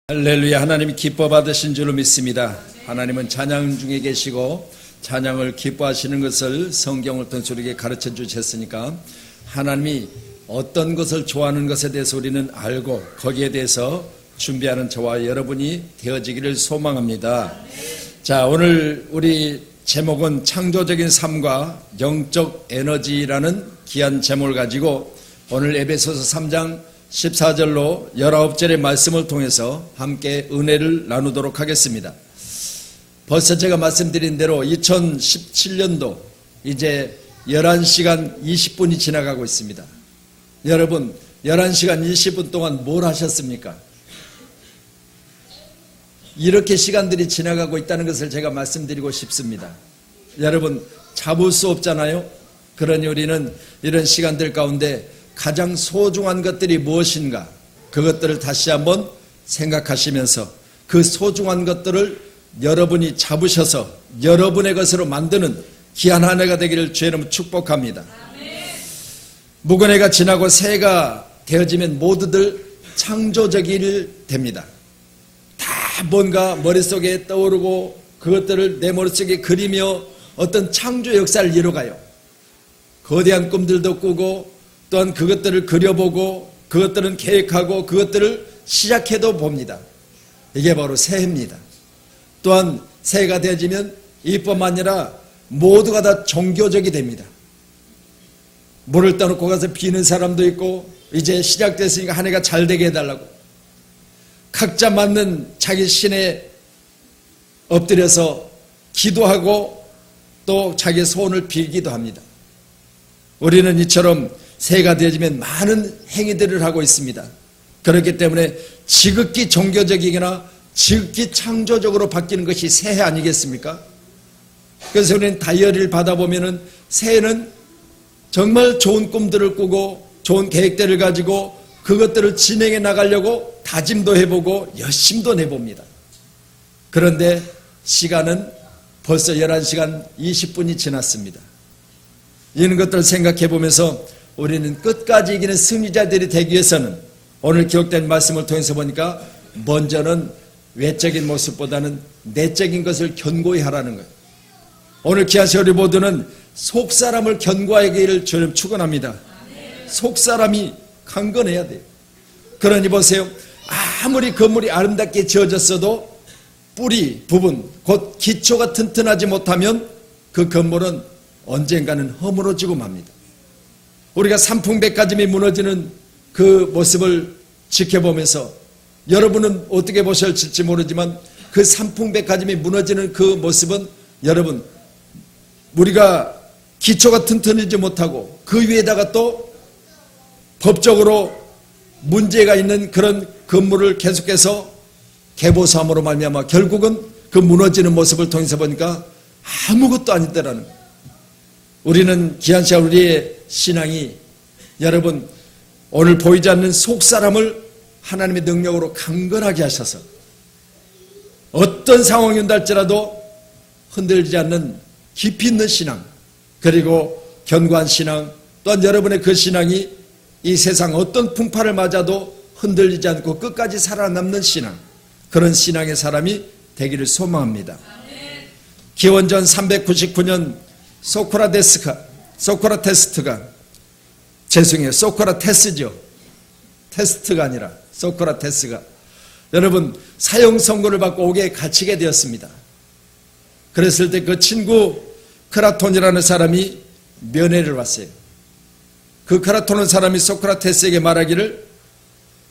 할렐루야. 하나님이 기뻐 받으신 줄로 믿습니다. 하나님은 찬양 중에 계시고 찬양을 기뻐하시는 것을 성경을 통해서 우리에게 가르쳐 주셨으니까 하나님이 어떤 것을 좋아하는 것에 대해서 우리는 알고 거기에 대해서 준비하는 저와 여러분이 되어지기를 소망합니다. 자, 오늘 우리 제목은 창조적인 삶과 영적 에너지라는 귀한 제목을 가지고 오늘 에베소서 3장 14절로 19절의 말씀을 통해서 함께 은혜를 나누도록 하겠습니다. 벌써 제가 말씀드린 대로 2017년도 이제 11시간 20분이 지나가고 있습니다. 여러분 11시간 20분 동안 뭘 하셨습니까? 이렇게 시간들이 지나가고 있다는 것을 제가 말씀드리고 싶습니다. 여러분 잡을 수 없잖아요. 그러니 우리는 이런 시간들 가운데 가장 소중한 것들이 무엇인가, 그것들을 다시 한번 생각하시면서 그 소중한 것들을 여러분이 잡으셔서 여러분의 것으로 만드는 귀한 한 해가 되기를 주의 이름으로 축복합니다. 묵은해가 지나고 새해가 되어지면 모두들 창조적일 됩니다. 다 뭔가 머릿속에 떠오르고 그것들을 내 머릿속에 그리며 어떤 창조 역사를 이뤄가요. 거대한 꿈들도 꾸고 또한 그것들을 그려보고 그것들은 계획하고 그것들을 시작해도 봅니다. 이게 바로 새해입니다. 또한 새해가 되어지면 이뿐만 아니라 모두가 다 종교적이 됩니다. 물을 떠놓고 가서 비는 사람도 있고 이제 시작됐으니까 한 해가 잘 되게 해달라고 각자 맞는 자기 신에 엎드려서 기도하고 또 자기 소원을 빌기도 합니다. 우리는 이처럼 새해가 되어지면 많은 행위들을 하고 있습니다. 그렇기 때문에 지극히 종교적이거나 지극히 창조적으로 바뀌는 것이 새해 아니겠습니까? 그래서 우리는 다이어리를 받아보면은 새해는 정말 좋은 꿈들을 꾸고 좋은 계획들을 가지고 그것들을 진행해 나가려고 다짐도 해보고 열심도 내봅니다. 그런데 시간은 벌써 11시간 20분이 지났습니다. 이런 것들을 생각해 보면서 우리는 끝까지 이기는 승리자들이 되기 위해서는 오늘 기록된 말씀을 통해서 보니까 먼저는 외적인 모습보다는 내적인 것을 견고히 하라는 거예요. 오늘 귀한 우리 모두는 속사람을 견고하기를 주님 축원합니다. 속사람이 강건해야 돼요. 그러니 보세요. 아무리 건물이 아름답게 지어졌어도 뿌리 부분 곧 기초가 튼튼하지 못하면 그 건물은 언젠가는 허물어지고 맙니다. 우리가 산풍백화점이 무너지는 그 모습을 지켜보면서 여러분은 어떻게 보실지 모르지만 그 산풍백화점이 무너지는 그 모습은 여러분 우리가 기초가 튼튼하지 못하고 그 위에다가 또 법적으로 문제가 있는 그런 건물을 계속해서 개보수함으로 말미암아 결국은 그 무너지는 모습을 통해서 보니까 아무것도 아니더라는 거예요. 우리는 귀한 시간 우리의 신앙이 여러분 오늘 보이지 않는 속사람을 하나님의 능력으로 강건하게 하셔서 어떤 상황이 온달지라도 흔들리지 않는 깊이 있는 신앙 그리고 견고한 신앙 또한 여러분의 그 신앙이 이 세상 어떤 풍파를 맞아도 흔들리지 않고 끝까지 살아남는 신앙 그런 신앙의 사람이 되기를 소망합니다. 기원전 399년 소크라테스죠. 테스트가 아니라 소크라테스가 여러분 사형 선고를 받고 옥에 갇히게 되었습니다. 그랬을 때 그 친구 크라톤이라는 사람이 면회를 왔어요. 그 크라톤은 사람이 소크라테스에게 말하기를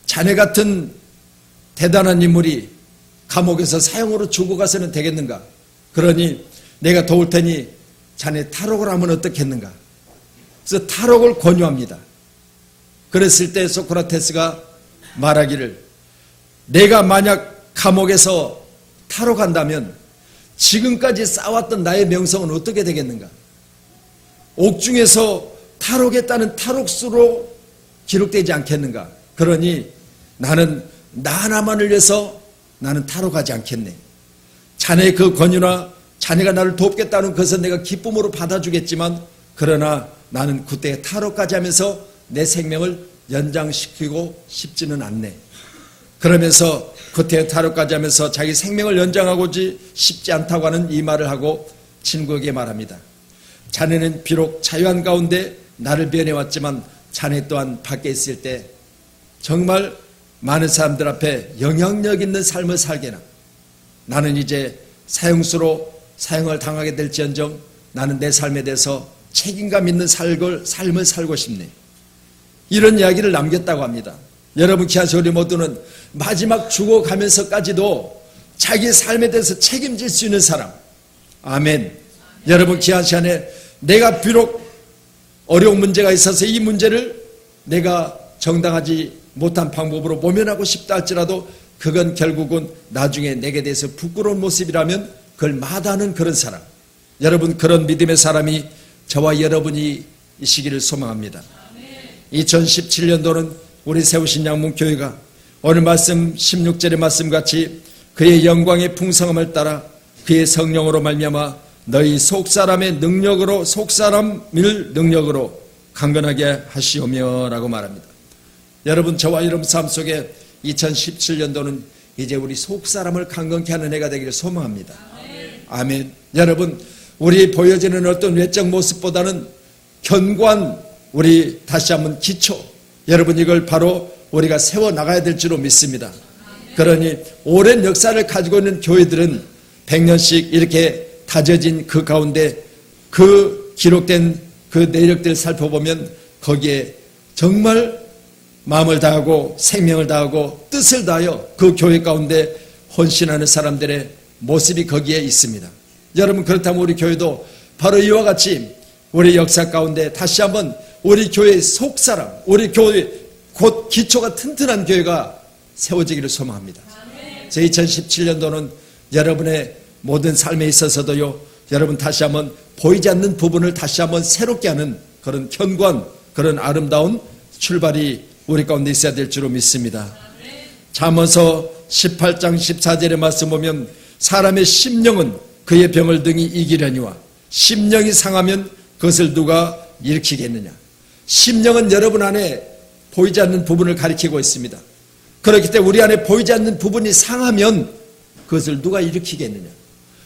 자네 같은 대단한 인물이 감옥에서 사형으로 죽어가서는 되겠는가? 그러니 내가 도울 테니 자네 탈옥을 하면 어떻겠는가? 그래서 탈옥을 권유합니다. 그랬을 때 소크라테스가 말하기를 내가 만약 감옥에서 탈옥한다면 지금까지 쌓았던 나의 명성은 어떻게 되겠는가? 옥중에서 탈옥했다는 탈옥수로 기록되지 않겠는가? 그러니 나는 나 하나만을 위해서 나는 탈옥하지 않겠네. 자네의 그 권유나 자네가 나를 돕겠다는 것은 내가 기쁨으로 받아주겠지만 그러나 나는 그때 탈옥까지 하면서 내 생명을 연장시키고 싶지는 않네. 그러면서 구태 타로까지 하면서 자기 생명을 연장하고지 싶지 않다고 하는 이 말을 하고 친구에게 말합니다. 자네는 비록 자유한 가운데 나를 변해왔지만 자네 또한 밖에 있을 때 정말 많은 사람들 앞에 영향력 있는 삶을 살게나. 나는 이제 사형수로 사형을 당하게 될지언정 나는 내 삶에 대해서 책임감 있는 삶을 살고 싶네. 이런 이야기를 남겼다고 합니다. 여러분 귀하신 우리 모두는 마지막 죽어가면서까지도 자기 삶에 대해서 책임질 수 있는 사람. 아멘. 여러분 귀한 시간에 내가 비록 어려운 문제가 있어서 이 문제를 내가 정당하지 못한 방법으로 모면하고 싶다 할지라도 그건 결국은 나중에 내게 대해서 부끄러운 모습이라면 그걸 마다하는 그런 사람. 여러분 그런 믿음의 사람이 저와 여러분이 이시기를 소망합니다. 2017년도는 우리 세우신 양문교회가 오늘 말씀 16절의 말씀같이 그의 영광의 풍성함을 따라 그의 성령으로 말미암아 너희 속사람의 능력으로 속사람을 능력으로 강건하게 하시오며 라고 말합니다. 여러분 저와 여러분 삶 속에 2017년도는 이제 우리 속사람을 강건케 하는 해가 되기를 소망합니다. 아멘. 여러분 우리 보여지는 어떤 외적 모습보다는 견고한 우리 다시 한번 기초, 여러분 이걸 바로 우리가 세워나가야 될 줄로 믿습니다. 그러니 오랜 역사를 가지고 있는 교회들은 100년씩 이렇게 다져진 그 가운데 그 기록된 그 내력들을 살펴보면 거기에 정말 마음을 다하고 생명을 다하고 뜻을 다하여 그 교회 가운데 헌신하는 사람들의 모습이 거기에 있습니다. 여러분 그렇다면 우리 교회도 바로 이와 같이 우리 역사 가운데 다시 한번 우리 교회의 속사람, 우리 교회 곧 기초가 튼튼한 교회가 세워지기를 소망합니다. 제 2017년도는 여러분의 모든 삶에 있어서도요, 여러분 다시 한번 보이지 않는 부분을 다시 한번 새롭게 하는 그런 견고한 그런 아름다운 출발이 우리 가운데 있어야 될 줄로 믿습니다. 잠언서 18장 14절의 말씀 보면 사람의 심령은 그의 병을 등이 이기려니와 심령이 상하면 그것을 누가 일으키겠느냐. 심령은 여러분 안에 보이지 않는 부분을 가리키고 있습니다. 그렇기 때문에 우리 안에 보이지 않는 부분이 상하면 그것을 누가 일으키겠느냐.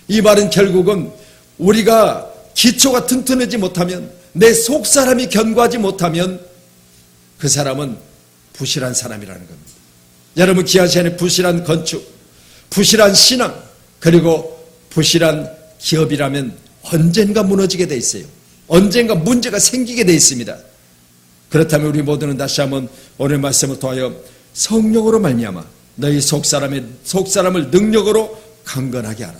이 말은 결국은 우리가 기초가 튼튼하지 못하면, 내 속사람이 견고하지 못하면 그 사람은 부실한 사람이라는 겁니다. 여러분 귀한 시간에 부실한 건축, 부실한 신앙, 그리고 부실한 기업이라면 언젠가 무너지게 돼 있어요. 언젠가 문제가 생기게 돼 있습니다. 그렇다면 우리 모두는 다시 한번 오늘 말씀을 통하여 성령으로 말미암아 너희 속사람을 능력으로 강건하게 하라.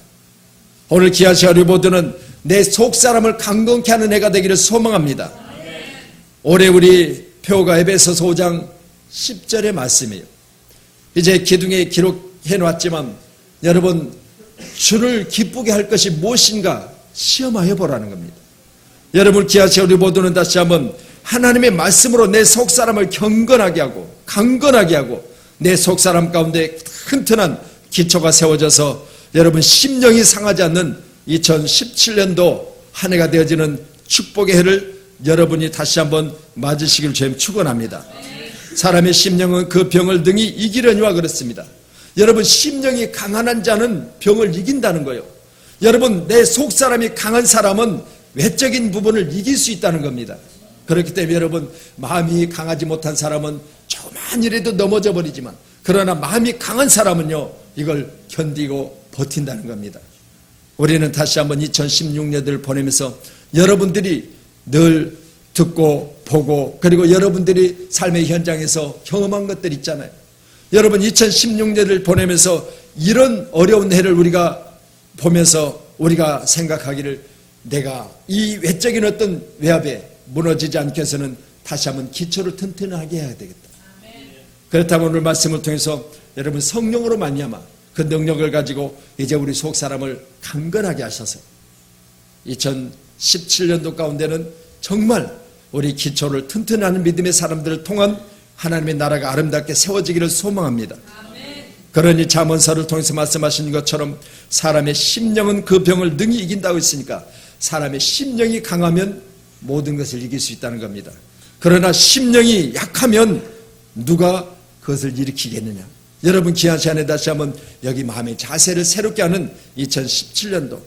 오늘 귀한 시간 우리 모두는 내 속사람을 강건케 하는 해가 되기를 소망합니다. 올해 우리 표가 에베소서 5장 10절의 말씀이에요. 이제 기둥에 기록해 놨지만 여러분 주를 기쁘게 할 것이 무엇인가 시험하여 보라는 겁니다. 여러분 귀한 시간 우리 모두는 다시 한번 하나님의 말씀으로 내 속사람을 경건하게 하고 강건하게 하고 내 속사람 가운데 튼튼한 기초가 세워져서 여러분 심령이 상하지 않는 2017년도 한 해가 되어지는 축복의 해를 여러분이 다시 한번 맞으시길 주님 축원합니다. 사람의 심령은 그 병을 등이 이기려니와 그렇습니다. 여러분 심령이 강한 자는 병을 이긴다는 거예요. 여러분 내 속사람이 강한 사람은 외적인 부분을 이길 수 있다는 겁니다. 그렇기 때문에 여러분 마음이 강하지 못한 사람은 조금만이라도 넘어져 버리지만 그러나 마음이 강한 사람은요 이걸 견디고 버틴다는 겁니다. 우리는 다시 한번 2016년을 보내면서 여러분들이 늘 듣고 보고 그리고 여러분들이 삶의 현장에서 경험한 것들 있잖아요. 여러분 2016년을 보내면서 이런 어려운 해를 우리가 보면서 우리가 생각하기를 내가 이 외적인 어떤 외압에 무너지지 않게 해서는 다시 한번 기초를 튼튼하게 해야 되겠다. 그렇다면 오늘 말씀을 통해서 여러분 성령으로 말미암아 그 능력을 가지고 이제 우리 속사람을 강건하게 하셔서 2017년도 가운데는 정말 우리 기초를 튼튼하는 믿음의 사람들을 통한 하나님의 나라가 아름답게 세워지기를 소망합니다. 그러니 잠언서를 통해서 말씀하신 것처럼 사람의 심령은 그 병을 능히 이긴다고 했으니까 사람의 심령이 강하면 모든 것을 이길 수 있다는 겁니다. 그러나 심령이 약하면 누가 그것을 일으키겠느냐. 여러분 귀한 시간에 다시 한번 여기 마음의 자세를 새롭게 하는 2017년도.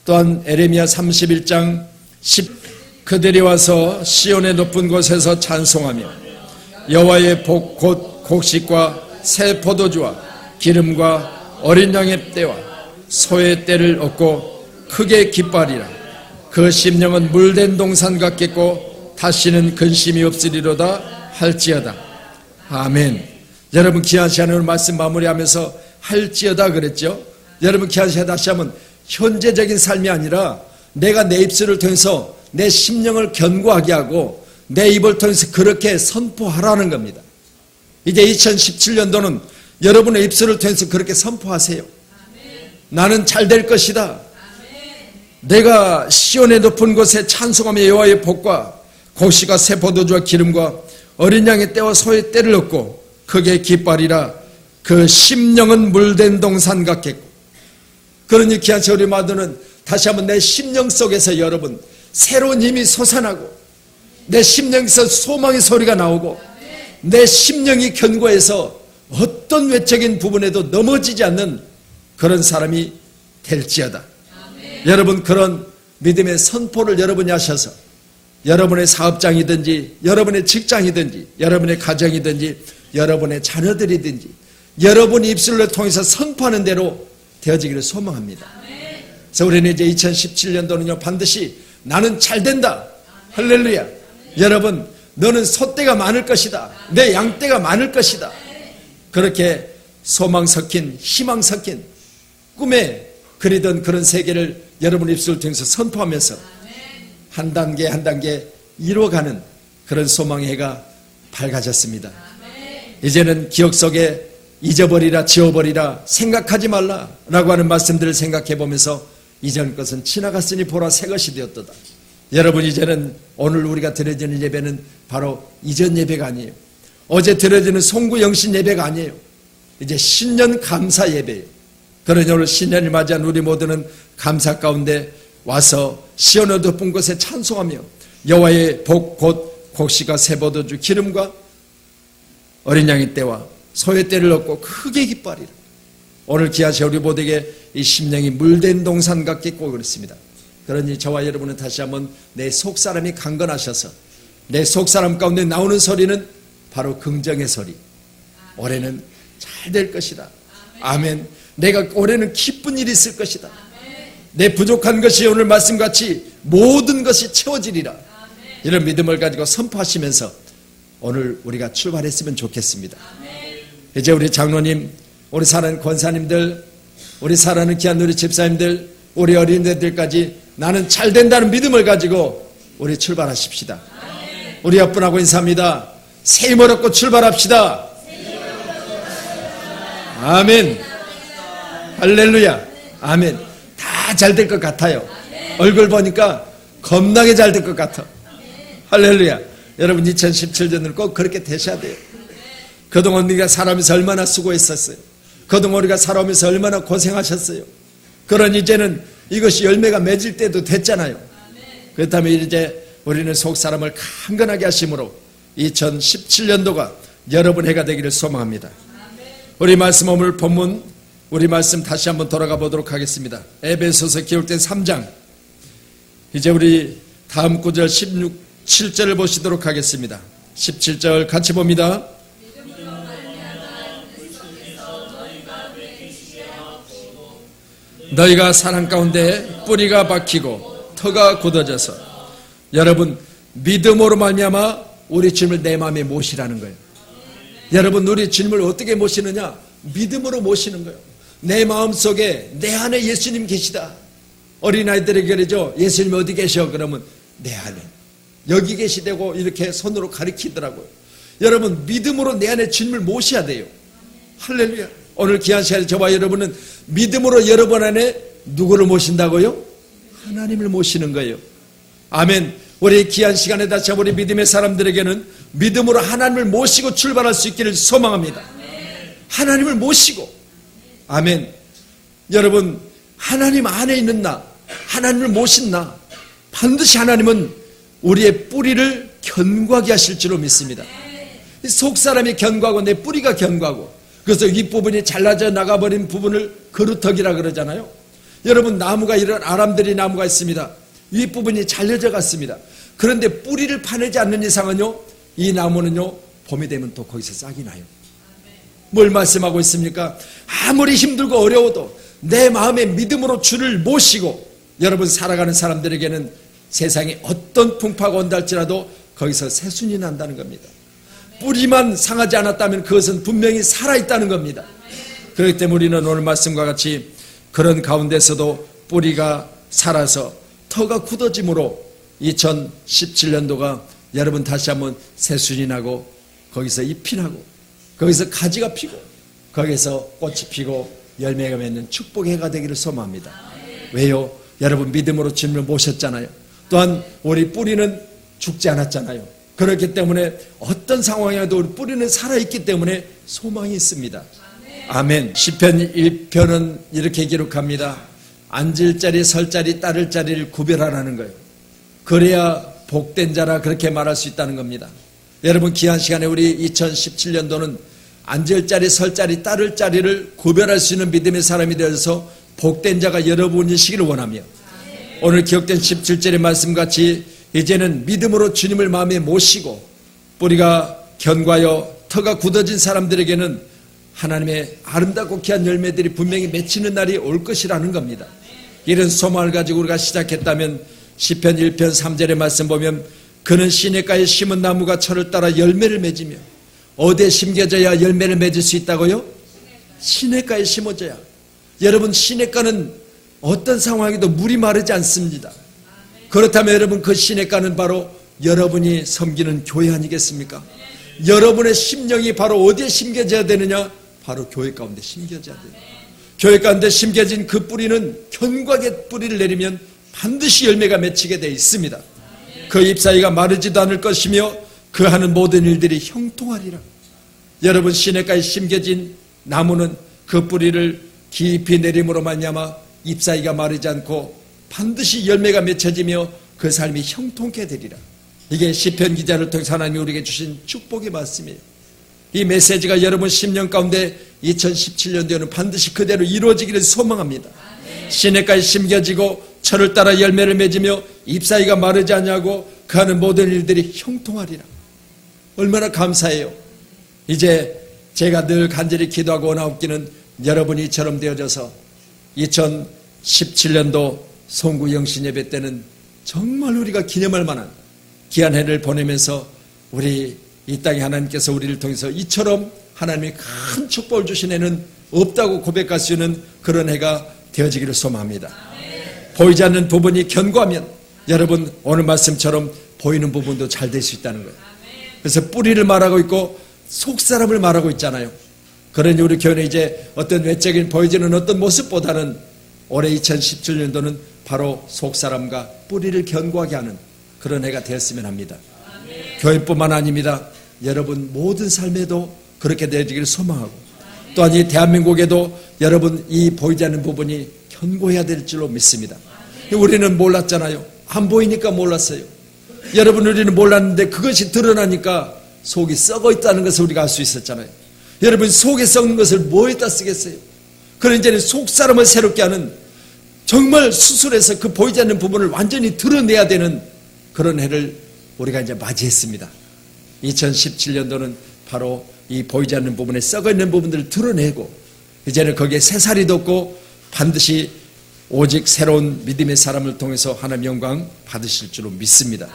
또한 에레미야 31장 10 그들이 와서 시온의 높은 곳에서 찬송하며 여호와의 복 곧 곡식과 새 포도주와 기름과 어린 양의 떼와 소의 떼를 얻고 크게 기뻐하리라. 그 심령은 물된 동산 같겠고 다시는 근심이 없으리로다 할지어다. 아멘. 여러분 귀한 시간에 오늘 말씀 마무리하면서 할지어다 그랬죠. 여러분 귀한 시간에 다시 한번 현재적인 삶이 아니라 내가 내 입술을 통해서 내 심령을 견고하게 하고 내 입을 통해서 그렇게 선포하라는 겁니다. 이제 2017년도는 여러분의 입술을 통해서 그렇게 선포하세요. 나는 잘 될 것이다. 내가 시온의 높은 곳에 찬송하며 여호와의 복과 곡식과 새 포도주와 기름과 어린 양의 떼와 소의 떼를 얻고 크게 기뻐하리라. 그 심령은 물된 동산 같겠고. 그러니 귀한 우리 마도는 다시 한번 내 심령 속에서 여러분 새로운 힘이 솟아나고 내 심령에서 소망의 소리가 나오고 내 심령이 견고해서 어떤 외적인 부분에도 넘어지지 않는 그런 사람이 될지어다. 여러분 그런 믿음의 선포를 여러분이 하셔서 여러분의 사업장이든지 여러분의 직장이든지 여러분의 가정이든지 여러분의 자녀들이든지 여러분이 입술을 통해서 선포하는 대로 되어지기를 소망합니다. 그래서 우리는 이제 2017년도는요 반드시 나는 잘 된다. 할렐루야. 여러분 너는 소떼가 많을 것이다. 내 양떼가 많을 것이다. 그렇게 소망 섞인 희망 섞인 꿈에 그리던 그런 세계를 여러분 입술을 통해서 선포하면서 한 단계 한 단계 이루어가는 그런 소망의 해가 밝아졌습니다. 이제는 기억 속에 잊어버리라 지워버리라 생각하지 말라 라고 하는 말씀들을 생각해 보면서 이전 것은 지나갔으니 보라 새 것이 되었도다. 여러분 이제는 오늘 우리가 드려지는 예배는 바로 이전 예배가 아니에요. 어제 드려지는 송구 영신 예배가 아니에요. 이제 신년 감사 예배예요. 그러니 오늘 신년을 맞이한 우리 모두는 감사 가운데 와서 시온의 높은 곳에 찬송하며 여호와의 복 곧 곡식과 새 포도주 기름과 어린 양의 떼와 소의 떼를 얻고 크게 기뻐하리라. 오늘 귀하시 우리 모두에게 이 심령이 물된 동산 같겠고 그렇습니다. 그러니 저와 여러분은 다시 한번 내 속사람이 강건하셔서 내 속사람 가운데 나오는 소리는 바로 긍정의 소리. 올해는 잘 될 것이다. 아멘. 내가 올해는 기쁜 일이 있을 것이다. 내 부족한 것이 오늘 말씀같이 모든 것이 채워지리라. 이런 믿음을 가지고 선포하시면서 오늘 우리가 출발했으면 좋겠습니다. 이제 우리 장로님, 우리 사랑하는 권사님들, 우리 사랑하는 귀한 우리 집사님들, 우리 어린애들까지 나는 잘 된다는 믿음을 가지고 우리 출발하십시다. 우리 옆분하고 인사합니다. 새 힘을 얻고 출발합시다. 아멘. 할렐루야. 아멘. 다 잘 될 것 같아요. 얼굴 보니까 겁나게 잘 될 것 같아. 할렐루야. 여러분 2017년은 꼭 그렇게 되셔야 돼요. 그동안 우리가 살아오면서 얼마나 수고했었어요. 그동안 우리가 살아오면서 얼마나 고생하셨어요. 그러니 이제는 이것이 열매가 맺을 때도 됐잖아요. 그렇다면 이제 우리는 속사람을 강건하게 하심으로 2017년도가 여러분 해가 되기를 소망합니다. 우리 말씀 오늘 본문 우리 말씀 다시 한번 돌아가 보도록 하겠습니다. 에베소서 기록된 3장 이제 우리 다음 구절 17절을 보시도록 하겠습니다. 17절 같이 봅니다. 너희가 사랑 가운데 뿌리가 박히고 터가 굳어져서 여러분 믿음으로 말미암아 우리 주님을 내 마음에 모시라는 거예요. 여러분 우리 주님을 어떻게 모시느냐? 믿음으로 모시는 거예요. 내 마음속에 내 안에 예수님 계시다. 어린아이들에게 그러죠. 예수님 어디 계셔? 그러면 내 안에 여기 계시다고 이렇게 손으로 가리키더라고요. 여러분 믿음으로 내 안에 주님을 모셔야 돼요. 할렐루야. 오늘 귀한 시간에 저와 여러분은 믿음으로 여러분 안에 누구를 모신다고요? 하나님을 모시는 거예요. 아멘. 우리 귀한 시간에 다시 우리 믿음의 사람들에게는 믿음으로 하나님을 모시고 출발할 수 있기를 소망합니다. 하나님을 모시고. 아멘. 여러분 하나님 안에 있는 나, 하나님을 모신 나, 반드시 하나님은 우리의 뿌리를 견고하게 하실 줄로 믿습니다. 속사람이 견고하고 내 뿌리가 견고하고 그래서 윗부분이 잘라져 나가버린 부분을 그루터기라 그러잖아요. 여러분, 나무가 이런 아람들이 나무가 있습니다. 윗부분이 잘려져 갔습니다. 그런데 뿌리를 파내지 않는 이상은요, 이 나무는요, 봄이 되면 또 거기서 싹이 나요. 뭘 말씀하고 있습니까? 아무리 힘들고 어려워도 내 마음의 믿음으로 주를 모시고 여러분 살아가는 사람들에게는 세상에 어떤 풍파가 온다 할지라도 거기서 새순이 난다는 겁니다. 뿌리만 상하지 않았다면 그것은 분명히 살아있다는 겁니다. 그렇기 때문에 우리는 오늘 말씀과 같이 그런 가운데서도 뿌리가 살아서 터가 굳어짐으로 2017년도가 여러분 다시 한번 새순이 나고 거기서 잎이 나고 거기서 가지가 피고 거기서 꽃이 피고 열매가 맺는 축복의 해가 되기를 소망합니다. 왜요? 여러분 믿음으로 주님을 모셨잖아요. 또한 우리 뿌리는 죽지 않았잖아요. 그렇기 때문에 어떤 상황에도 우리 뿌리는 살아있기 때문에 소망이 있습니다. 아멘. 시편 1편은 이렇게 기록합니다. 앉을 자리, 설 자리, 따를 자리를 구별하라는 거예요. 그래야 복된 자라 그렇게 말할 수 있다는 겁니다. 여러분 귀한 시간에 우리 2017년도는 앉을 자리, 설 자리, 따를 자리를 구별할 수 있는 믿음의 사람이 되어서 복된 자가 여러분이시기를 원하며 오늘 기록된 17절의 말씀같이 이제는 믿음으로 주님을 마음에 모시고 뿌리가 견고하여 터가 굳어진 사람들에게는 하나님의 아름답고 귀한 열매들이 분명히 맺히는 날이 올 것이라는 겁니다. 이런 소망을 가지고 우리가 시작했다면 시편 1편 3절의 말씀 보면 그는 시냇가에 심은 나무가 철을 따라 열매를 맺으며 어디에 심겨져야 열매를 맺을 수 있다고요? 시냇가에 심어져야. 여러분 시냇가는 어떤 상황에도 물이 마르지 않습니다. 그렇다면 여러분 그 시냇가는 바로 여러분이 섬기는 교회 아니겠습니까? 여러분의 심령이 바로 어디에 심겨져야 되느냐? 바로 교회 가운데 심겨져야 돼요. 교회 가운데 심겨진 그 뿌리는 견고하게 뿌리를 내리면 반드시 열매가 맺히게 되어 있습니다. 그 잎사귀가 마르지도 않을 것이며 그 하는 모든 일들이 형통하리라. 여러분 시냇가에 심겨진 나무는 그 뿌리를 깊이 내림으로 말미암아 잎사귀가 마르지 않고 반드시 열매가 맺혀지며 그 삶이 형통케 되리라. 이게 시편 기자를 통해서 하나님이 우리에게 주신 축복의 말씀이에요. 이 메시지가 여러분 심령 가운데 2017년도에는 반드시 그대로 이루어지기를 소망합니다. 시냇가에 심겨지고 철을 따라 열매를 맺으며 잎사귀가 마르지 않냐고 그 하는 모든 일들이 형통하리라. 얼마나 감사해요. 이제 제가 늘 간절히 기도하고 원하옵기는 여러분이 이처럼 되어져서 2017년도 송구 영신 예배 때는 정말 우리가 기념할 만한 귀한 해를 보내면서 우리 이 땅에 하나님께서 우리를 통해서 이처럼 하나님이 큰 축복을 주신 해는 없다고 고백할 수 있는 그런 해가 되어지기를 소망합니다. 보이지 않는 부분이 견고하면 여러분 오늘 말씀처럼 보이는 부분도 잘 될 수 있다는 거예요. 그래서 뿌리를 말하고 있고 속사람을 말하고 있잖아요. 그러니 우리 교회는 이제 어떤 외적인 보이지는 어떤 모습보다는 올해 2017년도는 바로 속사람과 뿌리를 견고하게 하는 그런 해가 되었으면 합니다. 교회뿐만 아닙니다. 여러분 모든 삶에도 그렇게 되어지기를 소망하고 또한 이 대한민국에도 여러분 이 보이지 않는 부분이 견고해야 될 줄로 믿습니다. 우리는 몰랐잖아요. 안 보이니까 몰랐어요. 여러분 우리는 몰랐는데 그것이 드러나니까 속이 썩어 있다는 것을 우리가 알 수 있었잖아요. 여러분 속에 썩는 것을 뭐에다 쓰겠어요? 그런 이제는 속사람을 새롭게 하는 정말 수술해서 그 보이지 않는 부분을 완전히 드러내야 되는 그런 해를 우리가 이제 맞이했습니다. 2017년도는 바로 이 보이지 않는 부분에 썩어 있는 부분들을 드러내고 이제는 거기에 새살이 돋고 반드시 오직 새로운 믿음의 사람을 통해서 하나님 영광 받으실 줄로 믿습니다.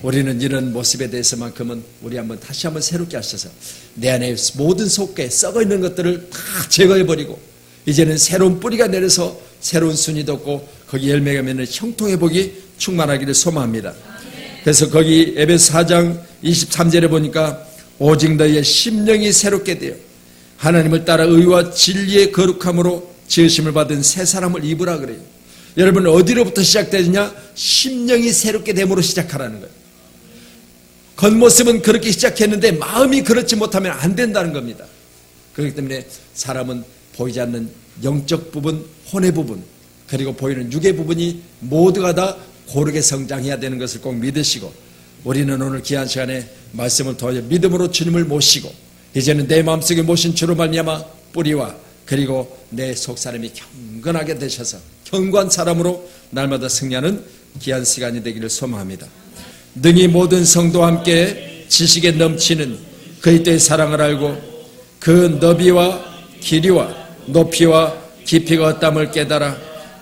우리는 이런 모습에 대해서만큼은 우리 다시 한번 새롭게 하셔서 내 안에 모든 속에 썩어 있는 것들을 다 제거해버리고 이제는 새로운 뿌리가 내려서 새로운 순이 돋고 거기 열매가 맺는 형통의 복이 충만하기를 소망합니다. 그래서 거기 에베소 4장 23절에 보니까 오직 너희의 심령이 새롭게 되어 하나님을 따라 의와 진리의 거룩함으로 지으심을 받은 새 사람을 입으라 그래요. 여러분 어디로부터 시작되느냐? 심령이 새롭게 됨으로 시작하라는 거예요. 겉모습은 그렇게 시작했는데 마음이 그렇지 못하면 안 된다는 겁니다. 그렇기 때문에 사람은 보이지 않는 영적 부분, 혼의 부분 그리고 보이는 육의 부분이 모두가 다 고르게 성장해야 되는 것을 꼭 믿으시고 우리는 오늘 귀한 시간에 말씀을 통해 믿음으로 주님을 모시고 이제는 내 마음속에 모신 주로 말미암아 뿌리와 그리고 내 속사람이 경건하게 되셔서 견고한 사람으로 날마다 승리하는 귀한 시간이 되기를 소망합니다. 능히 모든 성도와 함께 지식에 넘치는 그리스도의 사랑을 알고 그 너비와 길이와 높이와 깊이가 어떠함을 깨달아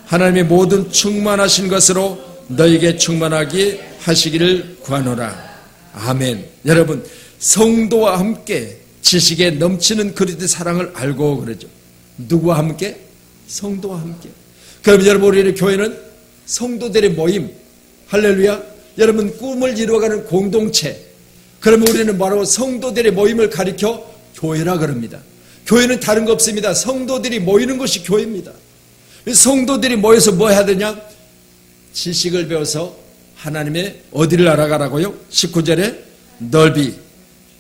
하나님의 모든 충만하신 것으로 너에게 충만하게 하시기를 구하노라. 아멘. 여러분, 성도와 함께 지식에 넘치는 그리스도의 사랑을 알고 그러죠. 누구와 함께? 성도와 함께. 그럼 여러분, 우리의 교회는 성도들의 모임, 할렐루야. 여러분, 꿈을 이루어가는 공동체. 그러면 우리는 바로 성도들의 모임을 가리켜 교회라 그럽니다. 교회는 다른 거 없습니다. 성도들이 모이는 것이 교회입니다. 성도들이 모여서 뭐 해야 되냐? 지식을 배워서 하나님의 어디를 알아가라고요? 19절에 넓이,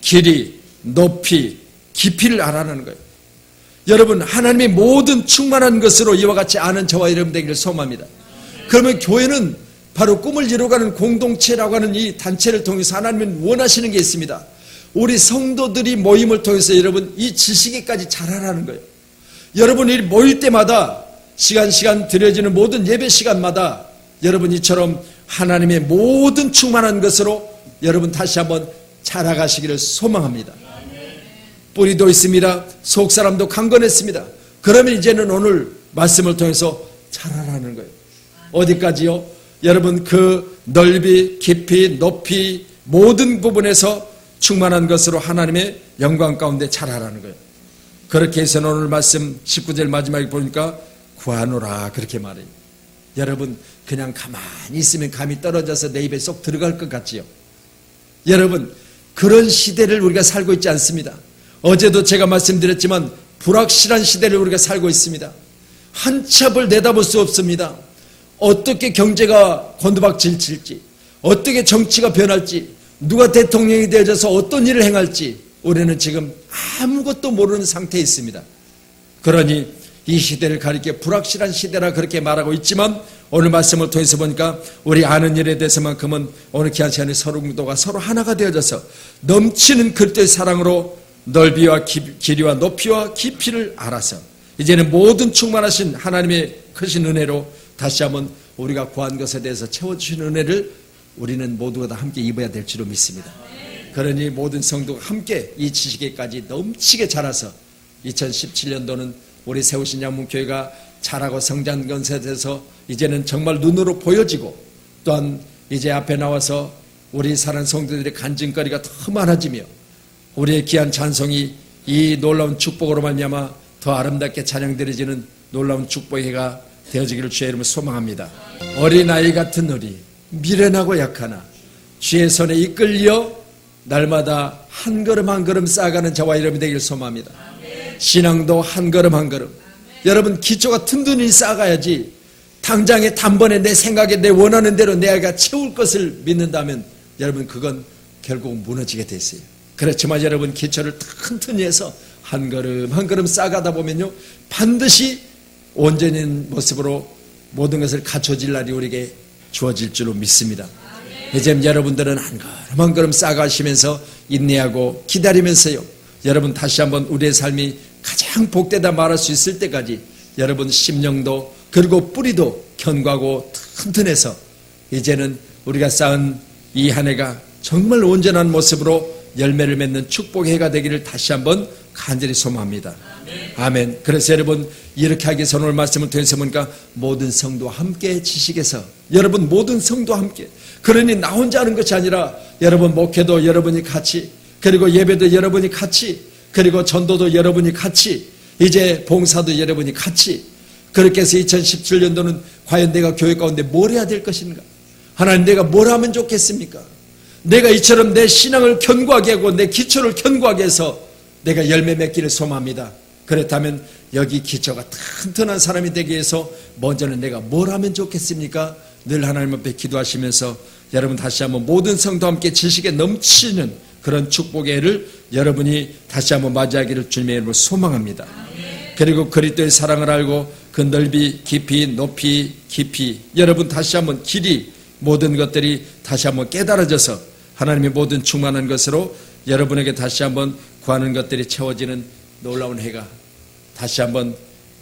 길이, 높이, 깊이를 알아가는 거예요. 여러분, 하나님의 모든 충만한 것으로 이와 같이 아는 저와 여러분 되기를 소망합니다. 그러면 교회는 바로 꿈을 이루어가는 공동체라고 하는 이 단체를 통해서 하나님은 원하시는 게 있습니다. 우리 성도들이 모임을 통해서 여러분 이 지식에까지 자라라는 거예요. 여러분이 모일 때마다 시간 드려지는 모든 예배 시간마다 여러분 이처럼 하나님의 모든 충만한 것으로 여러분 다시 한번 자라가시기를 소망합니다. 뿌리도 있습니다. 속사람도 강건했습니다. 그러면 이제는 오늘 말씀을 통해서 자라라는 거예요. 어디까지요? 여러분 그 넓이, 깊이, 높이 모든 부분에서 충만한 것으로 하나님의 영광 가운데 자라라는 거예요. 그렇게 해서 오늘 말씀 19절 마지막에 보니까 구하노라 그렇게 말해요. 여러분 그냥 가만히 있으면 감이 떨어져서 내 입에 쏙 들어갈 것 같지요. 여러분 그런 시대를 우리가 살고 있지 않습니다. 어제도 제가 말씀드렸지만 불확실한 시대를 우리가 살고 있습니다. 한참을 내다볼 수 없습니다. 어떻게 경제가 곤두박질칠지, 어떻게 정치가 변할지, 누가 대통령이 되어져서 어떤 일을 행할지 우리는 지금 아무것도 모르는 상태에 있습니다. 그러니 이 시대를 가리켜 불확실한 시대라 그렇게 말하고 있지만 오늘 말씀을 통해서 보니까 우리 아는 일에 대해서만큼은 오늘 귀한 시간에 성도가 서로 하나가 되어져서 넘치는 그리스도의 사랑으로 넓이와 길이와 높이와 깊이를 알아서 이제는 모든 충만하신 하나님의 크신 은혜로 다시 한번 우리가 구한 것에 대해서 채워주신 은혜를 우리는 모두가 다 함께 입어야 될 줄로 믿습니다. 그러니 모든 성도가 함께 이 지식에까지 넘치게 자라서 2017년도는 우리 세우신 양문교회가 자라고 성장한 것에 대해서 이제는 정말 눈으로 보여지고 또한 이제 앞에 나와서 우리 사랑하는 성도들의 간증거리가 더 많아지며 우리의 귀한 찬송이 이 놀라운 축복으로 말미암아 더 아름답게 찬양드려지는 놀라운 축복의 해가 되어지기를 주의 이름으로 소망합니다. 어린아이 같은 우리 미련하고 약하나 주의 손에 이끌려 날마다 한 걸음 한 걸음 쌓아가는 저와 여러분이 되기를 소망합니다. 신앙도 한 걸음 한 걸음 여러분 기초가 튼튼히 쌓아가야지 당장에 단번에 내 생각에 내 원하는 대로 내가 채울 것을 믿는다면 여러분 그건 결국 무너지게 돼 있어요. 그렇지만 여러분 기초를 튼튼히 해서 한 걸음 한 걸음 쌓아가다 보면요 반드시 온전한 모습으로 모든 것을 갖춰질 날이 우리에게 주어질 줄로 믿습니다. 이제 여러분들은 한 걸음 한 걸음 쌓아가시면서 인내하고 기다리면서요 여러분 다시 한번 우리의 삶이 가장 복되다 말할 수 있을 때까지 여러분 심령도 그리고 뿌리도 견고하고 튼튼해서 이제는 우리가 쌓은 이 한 해가 정말 온전한 모습으로 열매를 맺는 축복의 해가 되기를 다시 한번 간절히 소망합니다. 아멘. 그래서 여러분 이렇게 하기 위해서 오늘 말씀을 통해서 보니까 모든 성도와 함께 지식에서 여러분 모든 성도와 함께 그러니 나 혼자 하는 것이 아니라 여러분 목회도 여러분이 같이 그리고 예배도 여러분이 같이 그리고 전도도 여러분이 같이 이제 봉사도 여러분이 같이 그렇게 해서 2017년도는 과연 내가 교회 가운데 뭘 해야 될 것인가? 하나님 내가 뭘 하면 좋겠습니까? 내가 이처럼 내 신앙을 견고하게 하고 내 기초를 견고하게 해서 내가 열매 맺기를 소망합니다. 그렇다면 여기 기초가 튼튼한 사람이 되기 위해서 먼저는 내가 뭘 하면 좋겠습니까? 늘 하나님 앞에 기도하시면서 여러분 다시 한번 모든 성도와 함께 지식에 넘치는 그런 축복의 해를 여러분이 다시 한번 맞이하기를 주님의 이름으로 소망합니다. 그리고 그리스도의 사랑을 알고 그 넓이, 깊이, 높이, 깊이 여러분 다시 한번 길이 모든 것들이 다시 한번 깨달아져서 하나님의 모든 충만한 것으로 여러분에게 다시 한번 구하는 것들이 채워지는 놀라운 해가 다시 한번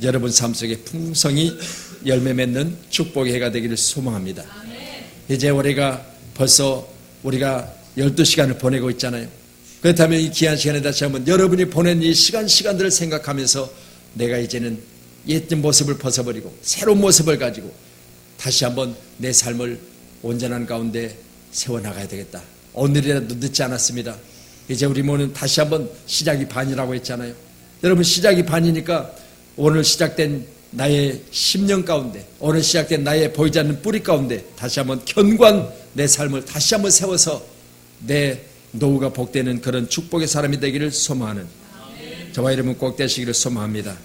여러분 삶 속에 풍성히 열매 맺는 축복의 해가 되기를 소망합니다. 이제 올해가 벌써 우리가 12시간을 보내고 있잖아요. 그렇다면 이 귀한 시간에 다시 한번 여러분이 보낸 이 시간들을 생각하면서 내가 이제는 옛 모습을 벗어버리고 새로운 모습을 가지고 다시 한번 내 삶을 온전한 가운데 세워나가야 되겠다. 오늘이라도 늦지 않았습니다. 이제 우리 모는 다시 한번 시작이 반이라고 했잖아요. 여러분 시작이 반이니까 오늘 시작된 나의 10년 가운데 오늘 시작된 나의 보이지 않는 뿌리 가운데 다시 한번 견고한 내 삶을 다시 한번 세워서 내 노후가 복되는 그런 축복의 사람이 되기를 소망하는 저와 여러분 꼭 되시기를 소망합니다.